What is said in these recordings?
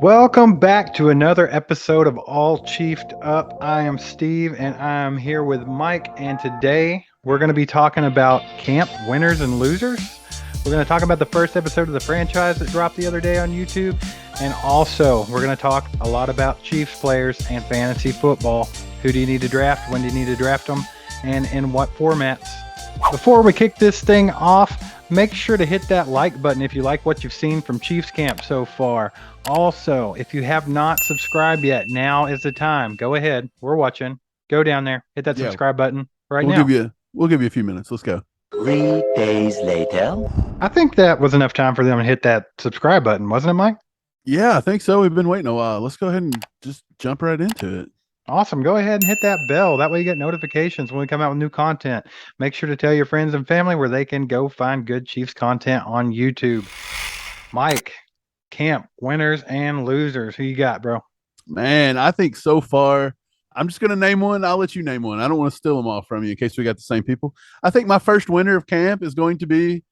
Welcome back to another episode of All Chiefed Up. I am Steve and I'm here with Mike, and today we're going to be talking about camp winners and losers. We're going to talk about the first episode of the franchise that dropped the other day on YouTube, and also we're going to talk a lot about Chiefs players and fantasy football. Who do you need to draft? When do you need to draft them? And in what formats? Before we kick this thing off, make sure to hit that like button if you like what you've seen from Chiefs camp so far. Also, if you have not subscribed yet, now is the time. Go ahead. We're watching. Go down there. Hit that Yeah, subscribe button right we'll now. give you a few minutes. Let's go. 3 days later. I think that was enough time for them to hit that subscribe button, wasn't it, Mike? Yeah, I think so. We've been waiting a while. Let's go ahead and just jump right into it. Awesome. Go ahead and hit that bell. That way you get notifications when we come out with new content. Make sure to tell your friends and family where they can go find good Chiefs content on YouTube. Mike, camp winners and losers. Who you got, bro? Man, I think so far, I'm just going to name one. I'll let you name one. I don't want to steal them all from you in case we got the same people. I think my first winner of camp is going to be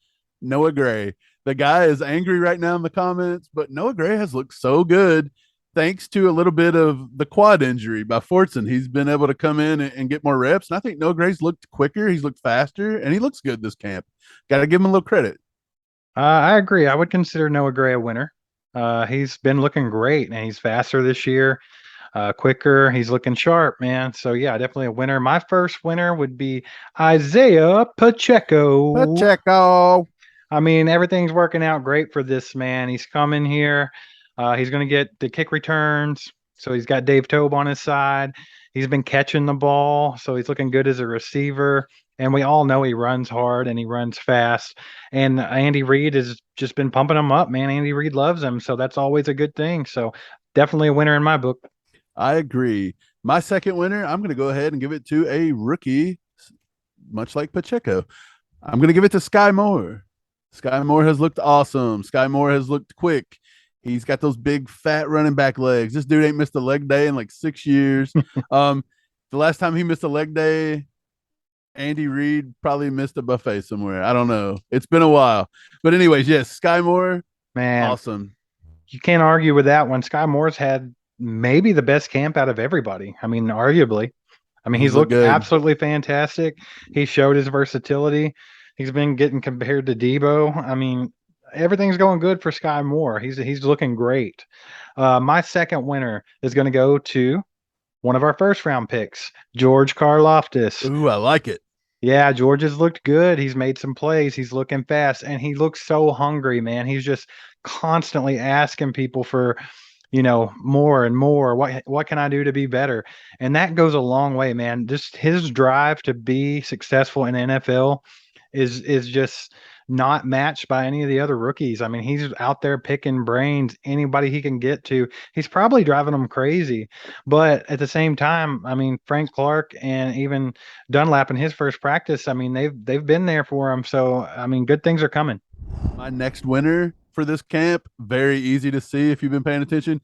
Noah Gray. The guy is angry right now in the comments, but Noah Gray has looked so good thanks to a little bit of the quad injury by Fortson. He's been able to come in and get more reps. And I think Noah Gray's looked quicker. He's looked faster, and he looks good this camp. Got to give him a little credit. I agree. I would consider Noah Gray a winner. He's been looking great, and he's faster this year, quicker. He's looking sharp, man. So, yeah, definitely a winner. My first winner would be Isaiah Pacheco. Pacheco. I mean, everything's working out great for this man. He's coming here. He's going to get the kick returns. So he's got Dave Tobe on his side. He's been catching the ball. So he's looking good as a receiver. And we all know he runs hard and he runs fast. And Andy Reid has just been pumping him up, man. Andy Reid loves him. So that's always a good thing. So definitely a winner in my book. I agree. My second winner, I'm going to go ahead and give it to a rookie, much like Pacheco. I'm going to give it to Sky Moore. Sky Moore has looked awesome. Sky Moore has looked quick. He's got those big fat running back legs. This dude ain't missed a leg day in like 6 years. The last time he missed a leg day, Andy Reid probably missed a buffet somewhere. I don't know. It's been a while. But anyways, yes, Sky Moore, Man, awesome. you can't argue with that one. Sky Moore's had maybe the best camp out of everybody. I mean, arguably. I mean, He's he's looked looked good. absolutely fantastic. He showed his versatility. He's been getting compared to Debo. I mean, everything's going good for Sky Moore. He's looking great. My second winner is going to go to one of our first round picks, George Karlaftis. Ooh, I like it. Yeah, George has looked good. He's made some plays. He's looking fast, and he looks so hungry, man. He's just constantly asking people for, more and more. What can I do to be better? And that goes a long way, man. Just his drive to be successful in NFL is just not matched by any of the other rookies. I mean, he's out there picking brains, anybody he can get to. He's probably driving them crazy. But at the same time, I mean, Frank Clark and even Dunlap in his first practice, I mean, they've been there for him. So, I mean, good things are coming. My next winner for this camp, very easy to see if you've been paying attention.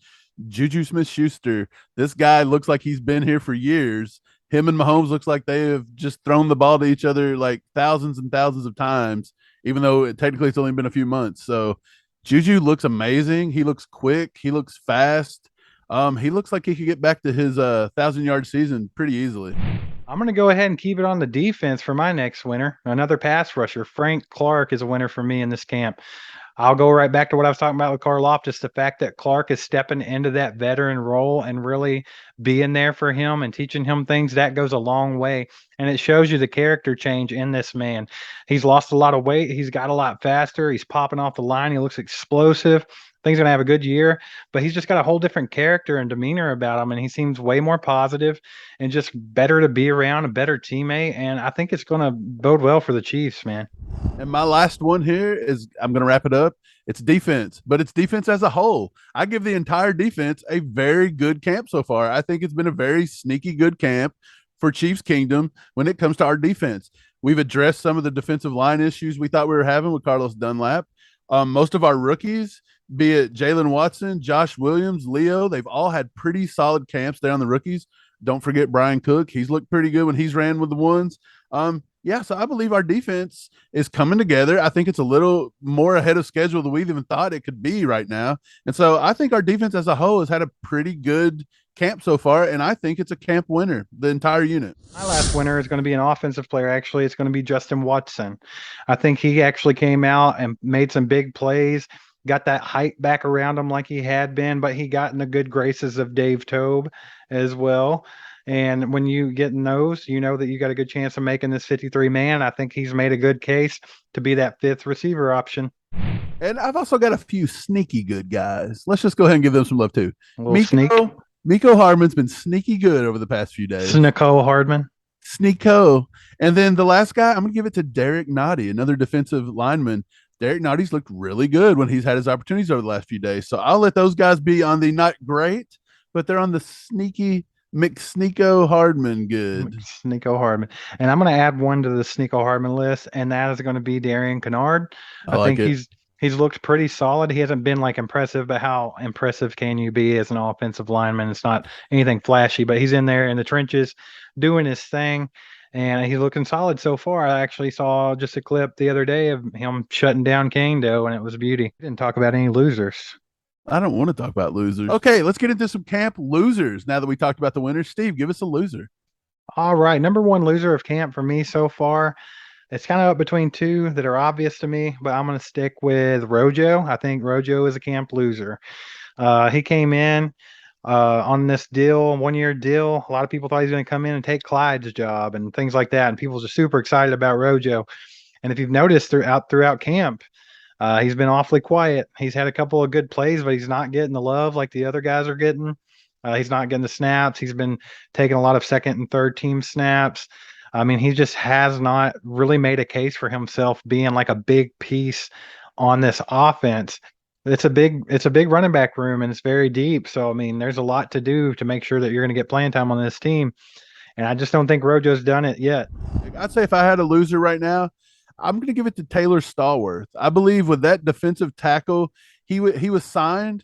Juju Smith-Schuster. This guy looks like he's been here for years. Him and Mahomes looks like they have just thrown the ball to each other like thousands and thousands of times, even though technically it's only been a few months. So Juju looks amazing. He looks quick. He looks fast. He looks like he could get back to his 1,000-yard season pretty easily. I'm going to go ahead and keep it on the defense for my next winner. Another pass rusher. Frank Clark is a winner for me in this camp. I'll go right back to what I was talking about with Karlaftis. The fact that Clark is stepping into that veteran role and really being there for him and teaching him things, that goes a long way. And it shows you the character change in this man. He's lost a lot of weight. He's got a lot faster. He's popping off the line. He looks explosive. I think he's going to have a good year, but he's just got a whole different character and demeanor about him. And he seems way more positive and just better to be around, a better teammate. And I think it's going to bode well for the Chiefs, man. And my last one here is I'm going to wrap it up. It's defense, but it's defense as a whole. I give the entire defense a very good camp so far. I think it's been a very sneaky good camp for Chiefs Kingdom when it comes to our defense. We've addressed some of the defensive line issues we thought we were having with Carlos Dunlap. Most of our rookies, be it Jalen Watson, Josh Williams, Leo, they've all had pretty solid camps there on the rookies. Don't forget Brian Cook. He's looked pretty good when he's ran with the ones. Yeah, so I believe our defense is coming together. I think it's a little more ahead of schedule than we even thought it could be right now. And so I think our defense as a whole has had a pretty good camp so far, and I think it's a camp winner, the entire unit. My last winner is going to be an offensive player. Actually, it's going to be Justin Watson. I think he actually came out and made some big plays, got that hype back around him like he had been, but he got in the good graces of Dave Tobe as well. And when you get in those, you know that you got a good chance of making this 53 man. I think he's made a good case to be that fifth receiver option. And I've also got a few sneaky good guys. Let's just go ahead and give them some love too. A little sneak. Miko Hardman's been sneaky good over the past few days. Sneeko Hardman. Sneeko. And then the last guy, I'm going to give it to Derek Noddy, another defensive lineman. Derek Noddy's looked really good when he's had his opportunities over the last few days. So I'll let those guys be on the not great, but they're on the sneaky McSneeko Hardman good. Sneeko Hardman. And I'm going to add one to the Sneeko Hardman list, and that is going to be Darian Kennard. I like think it. he's looked pretty solid. He hasn't been like impressive, but how impressive can you be as an offensive lineman? It's not anything flashy, but he's in there in the trenches doing his thing. And he's looking solid so far. I actually saw just a clip the other day of him shutting down Kangdo, and it was a beauty. Didn't talk about any losers. I don't want to talk about losers. Okay, let's get into some camp losers. Now that we talked about the winners, Steve, give us a loser. All right. Number one loser of camp for me so far. It's kind of up between two that are obvious to me, but I'm going to stick with Rojo. I think Rojo is a camp loser. He came in on this deal, 1 year deal. A lot of people thought he was going to come in and take Clyde's job and things like that. And people are super excited about Rojo. And if you've noticed throughout camp, he's been awfully quiet. He's had a couple of good plays, but he's not getting the love like the other guys are getting. He's not getting the snaps. He's been taking a lot of second and third team snaps. I mean, he just has not really made a case for himself being like a big piece on this offense. It's a big running back room and it's very deep. So I mean, there's a lot to do to make sure that you're going to get playing time on this team. And I just don't think Rojo's done it yet. I'd say if I had a loser right now, I'm going to give it to Taylor Stallworth. I believe with that defensive tackle, he was signed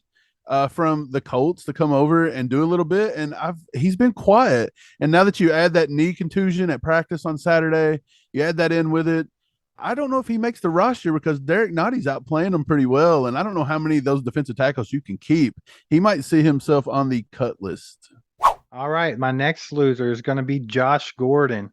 from the Colts to come over and do a little bit, and he's been quiet. And now that you add that knee contusion at practice on Saturday, you add that in with it. I don't know if he makes the roster because Derek Notty's out playing him pretty well, and I don't know how many of those defensive tackles you can keep. He might see himself on the cut list. All right, my next loser is going to be Josh Gordon.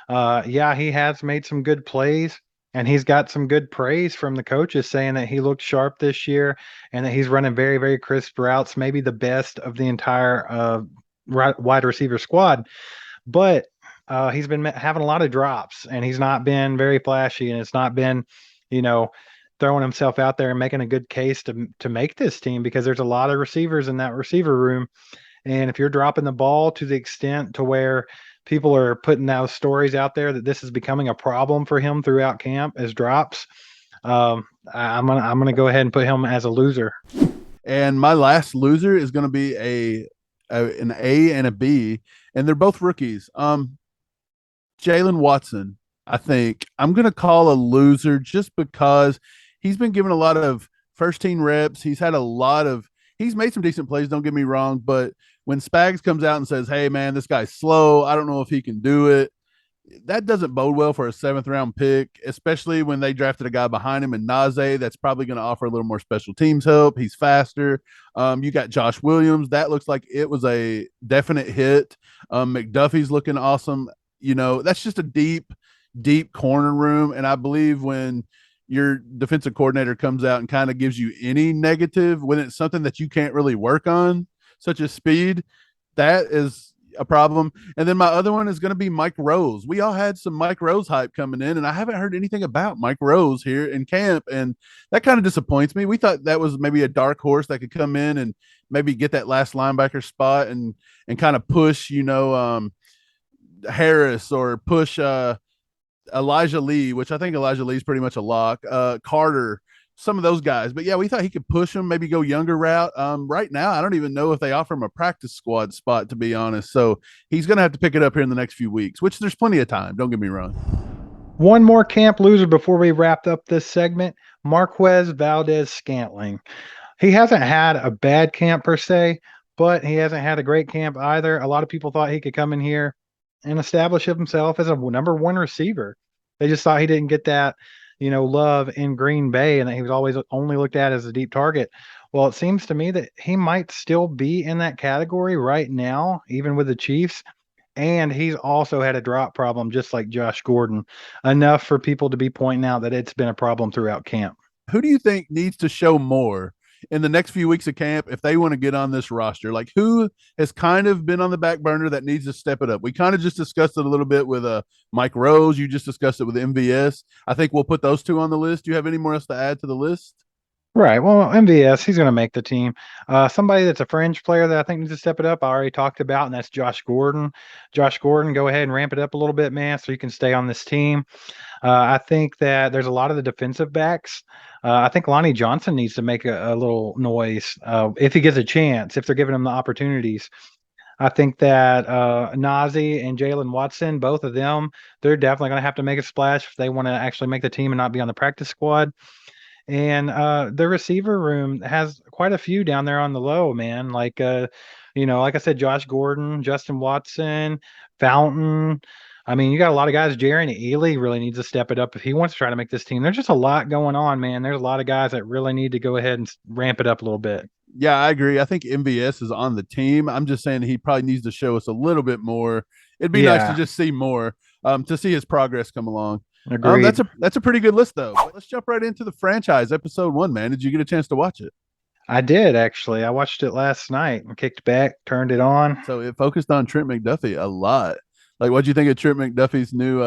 Yeah, he has made some good plays, and he's got some good praise from the coaches saying that he looked sharp this year and that he's running very, very crisp routes, maybe the best of the entire wide receiver squad. But he's been having a lot of drops, and he's not been very flashy, and it's not been, throwing himself out there and making a good case to make this team because there's a lot of receivers in that receiver room. And if you're dropping the ball to the extent to where people are putting those stories out there that this is becoming a problem for him throughout camp as drops, I'm gonna go ahead and put him as a loser. And my last loser is going to be an A and a B, and they're both rookies. Jalen Watson, I think I'm going to call a loser just because he's been given a lot of first team reps. He's made some decent plays, don't get me wrong, but when Spags comes out and says, hey, man, this guy's slow, I don't know if he can do it, that doesn't bode well for a 7th-round pick, especially when they drafted a guy behind him in Najee that's probably going to offer a little more special teams help. He's faster. You got Josh Williams. That looks like it was a definite hit. McDuffie's looking awesome. That's just a deep, deep corner room, and I believe when your defensive coordinator comes out and kind of gives you any negative when it's something that you can't really work on, such as speed, that is a problem. And then my other one is going to be Mike Rose. We all had some Mike Rose hype coming in, and I haven't heard anything about Mike Rose here in camp, and that kind of disappoints me. We thought that was maybe a dark horse that could come in and maybe get that last linebacker spot and kind of push, Harris or push Elijah Lee, which I think Elijah Lee is pretty much a lock. Carter, some of those guys. But yeah, we thought he could push him, maybe go younger route. Right now, I don't even know if they offer him a practice squad spot, to be honest. So he's going to have to pick it up here in the next few weeks, which there's plenty of time. Don't get me wrong. One more camp loser before we wrap up this segment, Marquez Valdez-Scantling. He hasn't had a bad camp per se, but he hasn't had a great camp either. A lot of people thought he could come in here and establish himself as a number one receiver. They just thought he didn't get that, love in Green Bay and that he was always only looked at as a deep target. Well, it seems to me that he might still be in that category right now, even with the Chiefs. And he's also had a drop problem, just like Josh Gordon, enough for people to be pointing out that it's been a problem throughout camp. Who do you think needs to show more in the next few weeks of camp if they want to get on this roster? Like, who has kind of been on the back burner that needs to step it up? We kind of just discussed it a little bit with Mike Rose. You just discussed it with MVS. I think we'll put those two on the list. Do you have any more else to add to the list? Right. Well, MVS, he's going to make the team. Somebody that's a fringe player that I think needs to step it up, I already talked about, and that's Josh Gordon. Josh Gordon, go ahead and ramp it up a little bit, man, so you can stay on this team. I think that there's a lot of the defensive backs. I think Lonnie Johnson needs to make a little noise if he gets a chance, if they're giving him the opportunities. I think that Nazi and Jalen Watson, both of them, they're definitely going to have to make a splash if they want to actually make the team and not be on the practice squad. And the receiver room has quite a few down there on the low, man. Like I said, Josh Gordon, Justin Watson, Fountain. I mean, you got a lot of guys. Jerry Ely really needs to step it up if he wants to try to make this team. There's just a lot going on, man. There's a lot of guys that really need to go ahead and ramp it up a little bit. Yeah, I agree. I think MVS is on the team. I'm just saying he probably needs to show us a little bit more. It'd be nice to Yeah, just see more, to see his progress come along. agreed. That's a pretty good list though. Let's jump right into the franchise episode 1, man. Did you get a chance to watch it? I did actually. I watched it last night and kicked back, turned it on. So it focused on Trent McDuffie a lot. Like, what'd you think of Trent McDuffie's new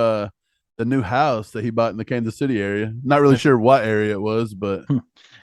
the new house that he bought in the Kansas City area? Not really His, sure what area it was, but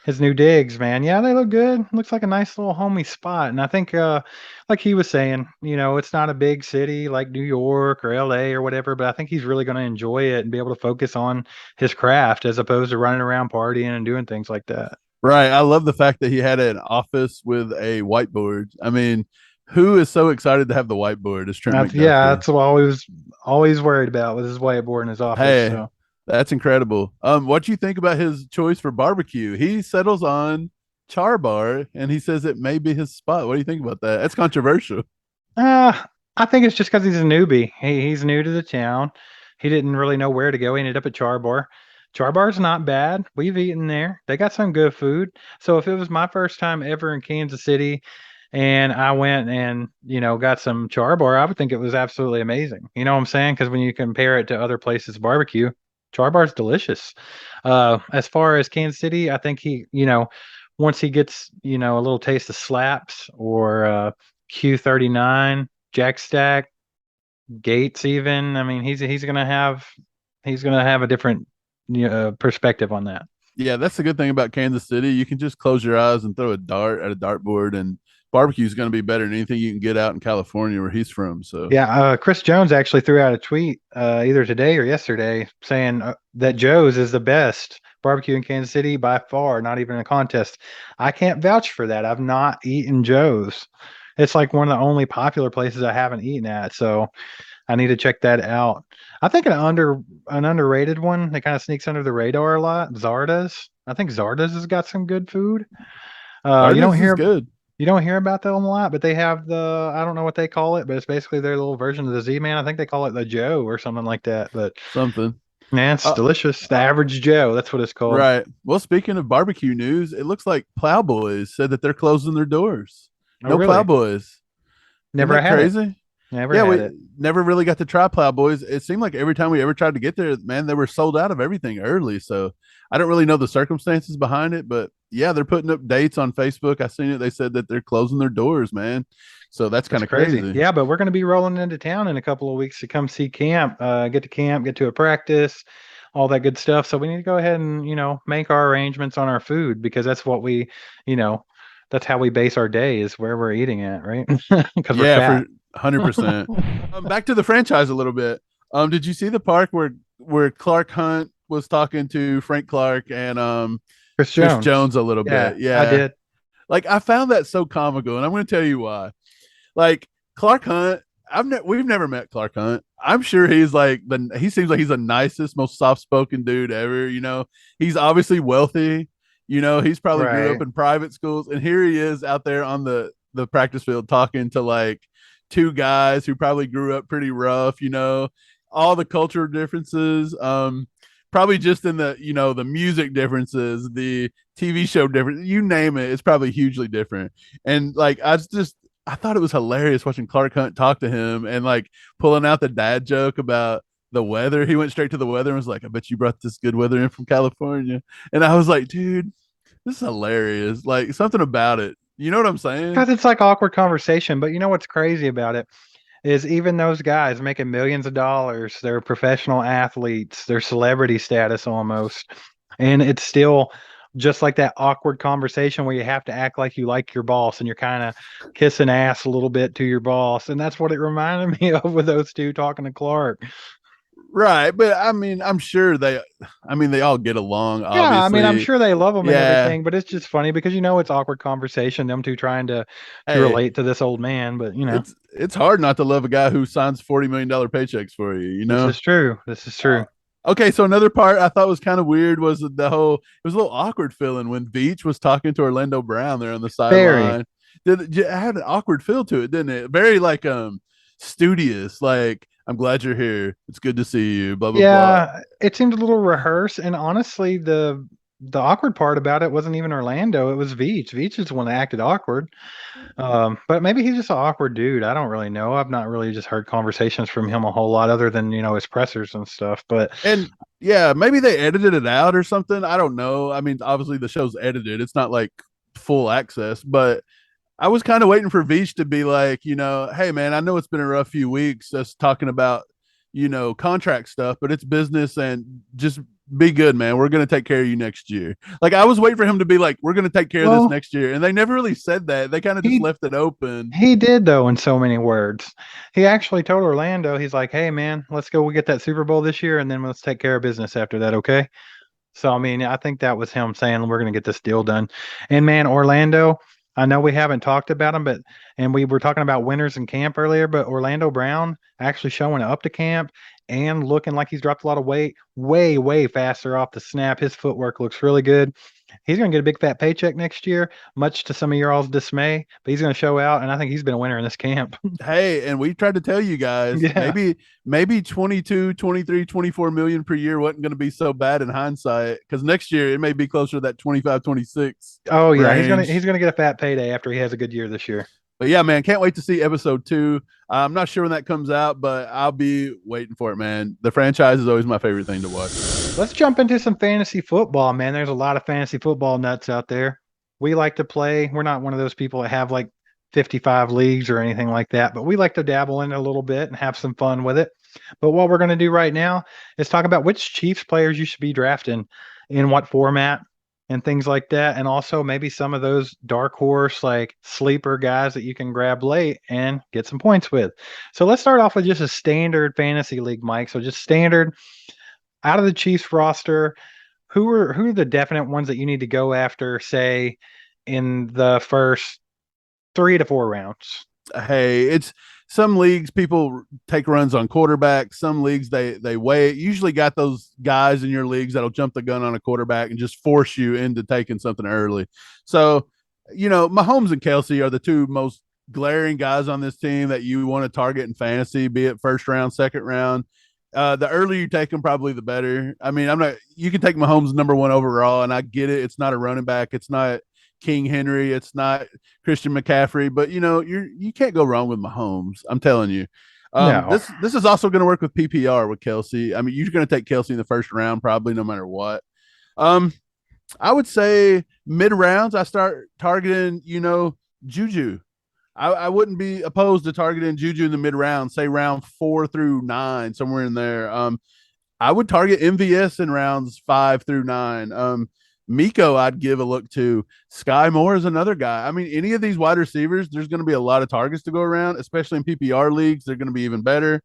his new digs, man. Yeah, they look good. Looks like a nice little homey spot. And I think like he was saying, it's not a big city like New York or LA or whatever, but I think he's really going to enjoy it and be able to focus on his craft as opposed to running around partying and doing things like that. right. I love the fact that he had an office with a whiteboard. I mean, who is so excited to have the whiteboard? Is Trent Yeah, McDuffie? that's what I was always worried about with his whiteboard in his office. Hey, So that's incredible. What do you think about his choice for barbecue? He settles on Char Bar, and he says it may be his spot. What do you think about that? That's controversial. Uh, I think it's just because he's a newbie. He's new to the town. He didn't really know where to go. He ended up at Char Bar. Char Bar's not bad. We've eaten there. They got some good food. So if it was my first time ever in Kansas City and I went and, got some Char Bar, I would think it was absolutely amazing. You know what I'm saying? Because when you compare it to other places' barbecue, Char Bar's delicious. As far as Kansas City, I think once he gets, a little taste of slaps or Q39, Jack Stack, Gates even. I mean, he's gonna have a different perspective on that. Yeah, that's the good thing about Kansas City. You can just close your eyes and throw a dart at a dartboard, and barbecue is going to be better than anything you can get out in California where he's from. So, Yeah, Chris Jones actually threw out a tweet either today or yesterday saying that Joe's is the best barbecue in Kansas City by far, not even a contest. I can't vouch for that. I've not eaten Joe's. It's like one of the only popular places I haven't eaten at, so I need to check that out. I think an underrated one that kind of sneaks under the radar a lot, Zarda's. I think Zarda's has got some good food. You don't Zardes is hear good. you don't hear about them a lot, but they have I don't know what they call it, but it's basically their little version of the Z-Man. I think they call it the Joe or something like that. But Something. man, it's Uh, delicious. The average Joe, that's what it's called. right. Well, speaking of barbecue news, it looks like Plowboys said that they're closing their doors. Oh, No really? Plowboys. Isn't Never that had it. crazy? Never Yeah, had we it. never really got to try Plowboys. It seemed like every time we ever tried to get there, man, they were sold out of everything early. So I don't really know the circumstances behind it, but yeah, they're putting up dates on Facebook. I seen it. They said that they're closing their doors, man. So that's kind That's of crazy. crazy. Yeah, but we're going to be rolling into town in a couple of weeks to come see camp, get to camp, get to a practice, all that good stuff. So we need to go ahead and, make our arrangements on our food because that's what you know, that's how we base our day is where we're eating at, right? Because we're Yeah, for fat. 100%. Back to the franchise a little bit. Did you see the park where Clark Hunt was talking to Frank Clark and Chris Chris Jones. Jones a little Yeah, bit? I Yeah. did. Like I found that so comical, and I'm going to tell you why. Like Clark Hunt, we've never met Clark Hunt. I'm sure he's like he seems like he's the nicest, most soft spoken dude ever. He's obviously wealthy. He's probably grew Right. up in private schools, and here he is out there on the practice field talking to like two guys who probably grew up pretty rough. all the cultural differences. Probably just in the the music differences, the TV show difference, you name it, it's probably hugely different. And like I thought it was hilarious watching Clark Hunt talk to him and like pulling out the dad joke about the weather. He went straight to the weather and was like, "I bet you brought this good weather in from California." And I was like, "Dude, this is hilarious." Like something about it. You know what I'm saying? Because it's like awkward conversation. But you know what's crazy about it is even those guys making millions of dollars, they're professional athletes, they're celebrity status almost. And it's still just like that awkward conversation where you have to act like you like your boss and you're kind of kissing ass a little bit to your boss. And that's what it reminded me of with those two talking to Clark. Right. But I mean, they all get along, Yeah, I mean, I'm obviously. sure they love them and Yeah. everything, but it's just funny because it's awkward conversation, them two trying to Hey, relate to this old man. But it's hard not to love a guy who signs $40 million paychecks for you, you this know? is true. This is true. Okay, so another part I thought was kind of weird was the whole. It was a little awkward feeling when Beach was talking to Orlando Brown there on the Very. sideline. It had an awkward feel to it, didn't it? Very like studious. Like, I'm glad you're here. It's good to see you. Blah blah blah. Yeah, it seemed a little rehearsed, and honestly, the awkward part about it wasn't even Orlando; it was Veach. Veach is the one that acted awkward. But maybe he's just an awkward dude. I don't really know. I've not really just heard conversations from him a whole lot, other than his pressers and stuff. But And yeah, maybe they edited it out or something. I don't know. I mean, obviously the show's edited. It's not like full access, but I was kind of waiting for Veach to be like, hey man, I know it's been a rough few weeks just talking about, contract stuff, but it's business and just be good, man. We're gonna take care of you next year. Like I was waiting for him to be like, we're gonna take care of this well, next year. And they never really said that. They kind of just he left it open. he did though in so many words. He actually told Orlando, he's like, "Hey man, let's go. We get that Super Bowl this year, and then let's take care of business after that, okay?" So I mean, I think that was him saying we're going to get this deal done. And man, Orlando, I know we haven't talked about him, but and we were talking about winners in camp earlier, but Orlando Brown actually showing up to camp and looking like he's dropped a lot of weight, way, way faster off the snap. His footwork looks really good. He's going to get a big fat paycheck next year, much to some of your all's dismay, but he's going to show out, and I think he's been a winner in this camp. Hey, and we tried to tell you guys, Yeah. maybe 22, 23, 24 million per year wasn't going to be so bad in hindsight because next year it may be closer to that 25, 26 Oh yeah, he's range. gonna get a fat payday after he has a good year this year. But yeah, man, can't wait to see episode 2. I'm not sure when that comes out, but I'll be waiting for it, man. The franchise is always my favorite thing to watch. Let's jump into some fantasy football, man. There's a lot of fantasy football nuts out there. We like to play. We're not one of those people that have like 55 leagues or anything like that, but we like to dabble in it a little bit and have some fun with it. But what we're going to do right now is talk about which Chiefs players you should be drafting in what format and things like that. And also maybe some of those dark horse, like sleeper guys that you can grab late and get some points with. So let's start off with just a standard fantasy league, Mike. So just standard out of the Chiefs roster, who are the definite ones that you need to go after, say, in the first 3 to 4 rounds? Hey, it's some leagues people take runs on quarterbacks. Some leagues they wait. Usually got those guys in your leagues that'll jump the gun on a quarterback and just force you into taking something early. So, Mahomes and Kelsey are the two most glaring guys on this team that you want to target in fantasy, be it first round, second round. The earlier you take them, probably the better. I mean, I'm not. You can take Mahomes number 1 overall, and I get it. It's not a running back. It's not King Henry. It's not Christian McCaffrey. But you can't go wrong with Mahomes. I'm telling you. No. This is also going to work with PPR with Kelsey. I mean, you're going to take Kelsey in the first round, probably no matter what. I would say mid rounds, I start targeting, Juju. I wouldn't be opposed to targeting Juju in the mid round, say round 4 through 9, somewhere in there. I would target MVS in rounds 5 through 9. Miko, I'd give a look to. Sky Moore is another guy. I mean, any of these wide receivers, there's going to be a lot of targets to go around, especially in PPR leagues. They're going to be even better.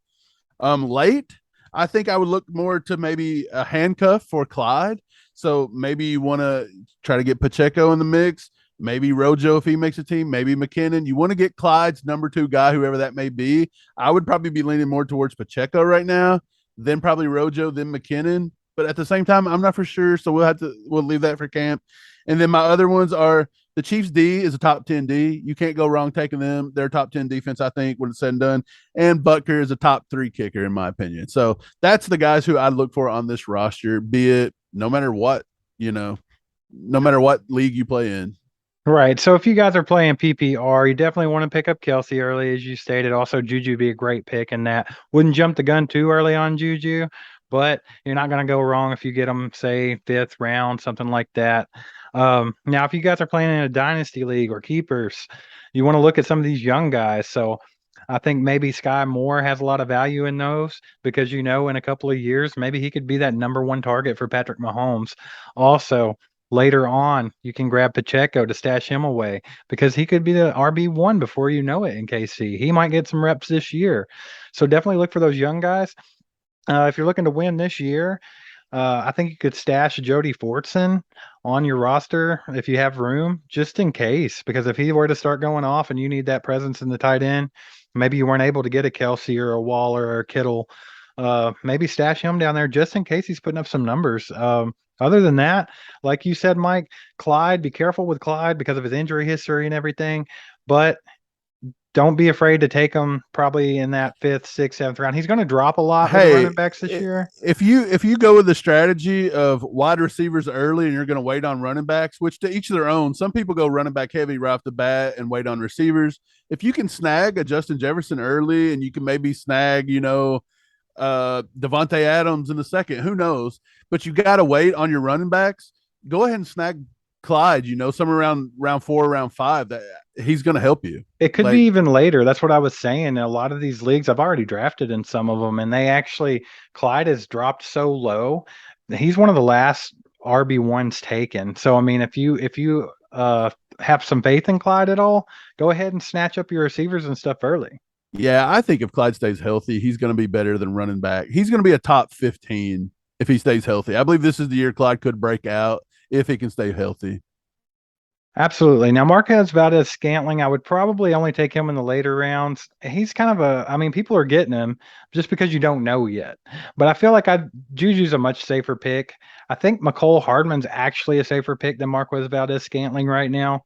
Late, I think I would look more to maybe a handcuff for Clyde. So maybe you want to try to get Pacheco in the mix. Maybe Rojo if he makes a team. Maybe McKinnon. You want to get Clyde's number 2 guy, whoever that may be. I would probably be leaning more towards Pacheco right now, then probably Rojo, then McKinnon. But at the same time, I'm not for sure, so we'll leave that for camp. And then my other ones are The Chiefs D is a top 10 D. You can't go wrong taking them. They're top 10 defense, I think, when it's said and done. And Butker is a top 3 kicker, in my opinion. So that's the guys who I look for on this roster, be it no matter what, no matter what league you play in. Right. So if you guys are playing PPR, you definitely want to pick up Kelsey early, as you stated. Also, Juju would be a great pick in that. Wouldn't jump the gun too early on Juju, but you're not going to go wrong if you get them, say, fifth round, something like that. Now, if you guys are playing in a dynasty league or keepers, you want to look at some of these young guys. So I think maybe Sky Moore has a lot of value in those because, in a couple of years, maybe he could be that number one target for Patrick Mahomes. Also, later on, you can grab Pacheco to stash him away because he could be the RB1 before you know it in KC. He might get some reps this year. So definitely look for those young guys. If you're looking to win this year, I think you could stash Jody Fortson on your roster if you have room, just in case. Because if he were to start going off and you need that presence in the tight end, maybe you weren't able to get a Kelsey or a Waller or a Kittle. Maybe stash him down there just in case he's putting up some numbers. Other than that, like you said, Mike, Clyde, be careful with Clyde because of his injury history and everything. But don't be afraid to take him probably in that fifth, sixth, seventh round. He's going to drop a lot with the Hey, running backs this year. if you go with the strategy of wide receivers early and you're going to wait on running backs, which to each their own, some people go running back heavy right off the bat and wait on receivers. If you can snag a Justin Jefferson early and you can maybe snag, Devontae Adams in the second, who knows? But you got to wait on your running backs. Go ahead and snag Clyde, somewhere around round 4, round 5. That he's going to help you. It could be even later. That's what I was saying. A lot of these leagues, I've already drafted in some of them, and Clyde has dropped so low. He's one of the last RB1s taken. So I mean, if you have some faith in Clyde at all, go ahead and snatch up your receivers and stuff early. Yeah, I think if Clyde stays healthy, he's going to be better than running back. He's going to be a top 15 if he stays healthy. I believe this is the year Clyde could break out if he can stay healthy. Absolutely. Now, Marquez Valdez-Scantling, I would probably only take him in the later rounds. He's kind of people are getting him just because you don't know yet. But I feel like Juju's a much safer pick. I think McCole Hardman's actually a safer pick than Marquez Valdez-Scantling right now.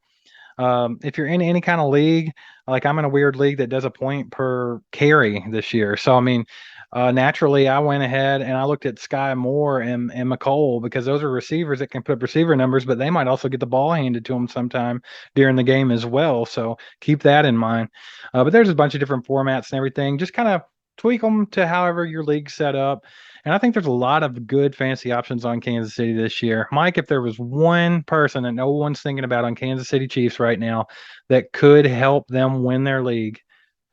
If you're in any kind of league, like I'm in a weird league that does a point per carry this year. So, I mean, naturally, I went ahead and I looked at Sky Moore and McCole because those are receivers that can put up receiver numbers, but they might also get the ball handed to them sometime during the game as well. So keep that in mind. But there's a bunch of different formats and everything. Just kind of tweak them to however your league's set up. And I think there's a lot of good fantasy options on Kansas City this year. Mike, if there was one person that no one's thinking about on Kansas City Chiefs right now that could help them win their league,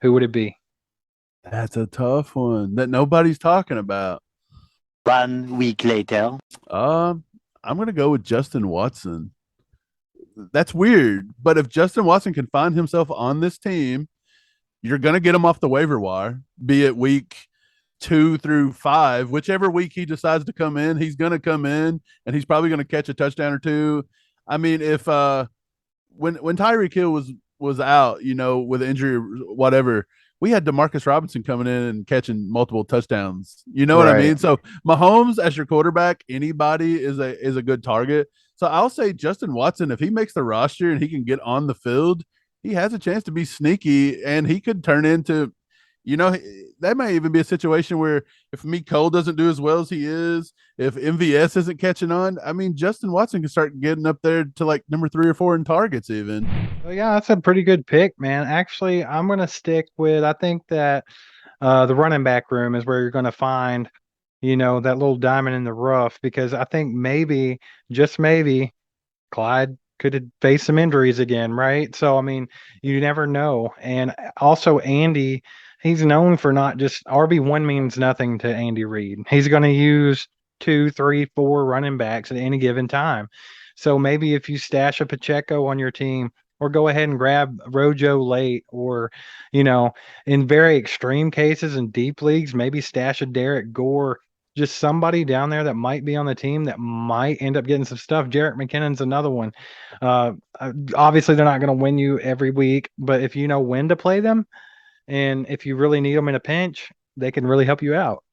who would it be? That's a tough one that nobody's talking about. 1 week later. I'm going to go with Justin Watson. That's weird, but if Justin Watson can find himself on this team, you're going to get him off the waiver wire, be it week 2 through 5, whichever week he decides to come in, he's going to come in and he's probably going to catch a touchdown or two. I mean, if when Tyreek Hill was out, with injury or whatever, we had Demarcus Robinson coming in and catching multiple touchdowns. You know what I mean? So Mahomes as your quarterback, anybody is a good target. So I'll say Justin Watson, if he makes the roster and he can get on the field, he has a chance to be sneaky and he could turn into, that may even be a situation where if Meek Cole doesn't do as well as he is, if MVS isn't catching on, I mean, Justin Watson can start getting up there to like number 3 or 4 in targets even. Well, yeah, that's a pretty good pick, man. Actually, I'm going to stick with, I think that the running back room is where you're going to find, that little diamond in the rough, because I think maybe, just maybe, Clyde could face some injuries again, right? So, I mean, you never know. And also, Andy, he's known for not just RB1 means nothing to Andy Reid. He's going to use 2, 3, 4 running backs at any given time. So maybe if you stash a Pacheco on your team, or go ahead and grab Rojo late, or, in very extreme cases in deep leagues, maybe stash a Derek Gore, just somebody down there that might be on the team that might end up getting some stuff. Jerick McKinnon's another one. Obviously, they're not going to win you every week, but if you know when to play them, and if you really need them in a pinch, they can really help you out.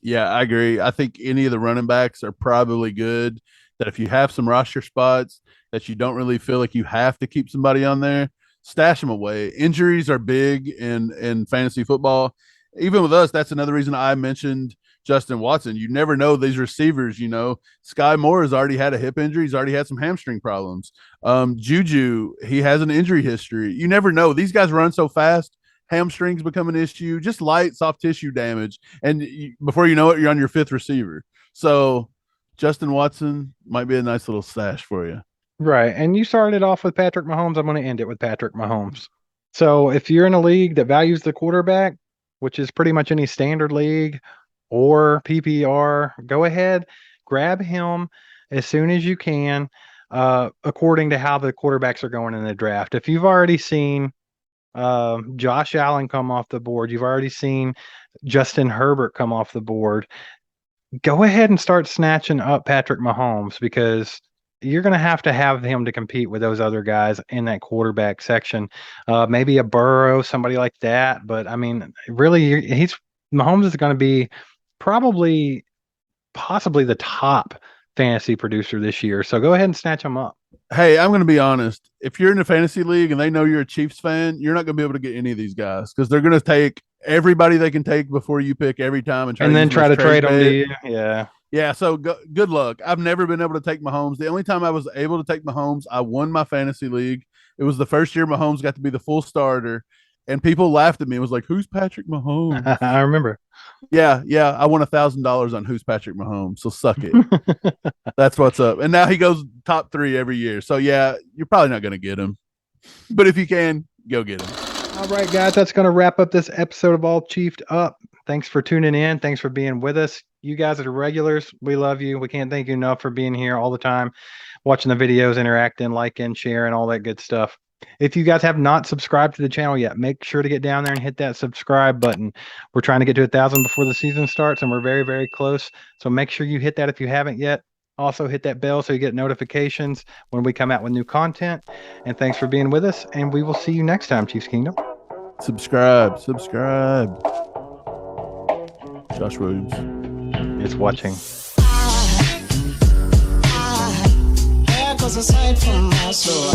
Yeah, I agree. I think any of the running backs are probably good. that if you have some roster spots that you don't really feel like you have to keep somebody on there, stash them away. Injuries are big in fantasy football. Even with us, that's another reason I mentioned Justin Watson. You never know these receivers. Sky Moore has already had a hip injury. He's already had some hamstring problems. Juju, he has an injury history. You never know. These guys run so fast. Hamstrings become an issue, just light soft tissue damage. And before you know it, you're on your fifth receiver. So Justin Watson might be a nice little stash for you. Right. And you started off with Patrick Mahomes. I'm going to end it with Patrick Mahomes. So if you're in a league that values the quarterback, which is pretty much any standard league or PPR, go ahead, grab him as soon as you can, according to how the quarterbacks are going in the draft. If you've already seen Josh Allen come off the board, you've already seen Justin Herbert come off the board, go ahead and start snatching up Patrick Mahomes, because you're going to have him to compete with those other guys in that quarterback section. Maybe a Burrow, somebody like that. But I mean, really, Mahomes is going to be possibly the top fantasy producer this year. So go ahead and snatch him up. Hey, I'm going to be honest. If you're in a fantasy league and they know you're a Chiefs fan, you're not going to be able to get any of these guys because they're going to take everybody they can take before you pick every time and then try to trade them to you. Yeah. Yeah, so good luck. I've never been able to take Mahomes. The only time I was able to take Mahomes, I won my fantasy league. It was the first year Mahomes got to be the full starter, and people laughed at me. It was like, who's Patrick Mahomes? I remember. Yeah, I won $1,000 on who's Patrick Mahomes, so suck it. That's what's up. And now he goes top 3 every year. So, yeah, you're probably not going to get him. But if you can, go get him. All right, guys, that's going to wrap up this episode of All Chiefed Up. Thanks for tuning in. Thanks for being with us. You guys are the regulars. We love you. We can't thank you enough for being here all the time, watching the videos, interacting, liking, sharing, all that good stuff. If you guys have not subscribed to the channel yet, make sure to get down there and hit that subscribe button. We're trying to get to 1,000 before the season starts, and we're very, very close. So make sure you hit that if you haven't yet. Also hit that bell so you get notifications when we come out with new content. And thanks for being with us, and we will see you next time, Chiefs Kingdom. Subscribe. Josh Williams is watching. Cause aside from my soul,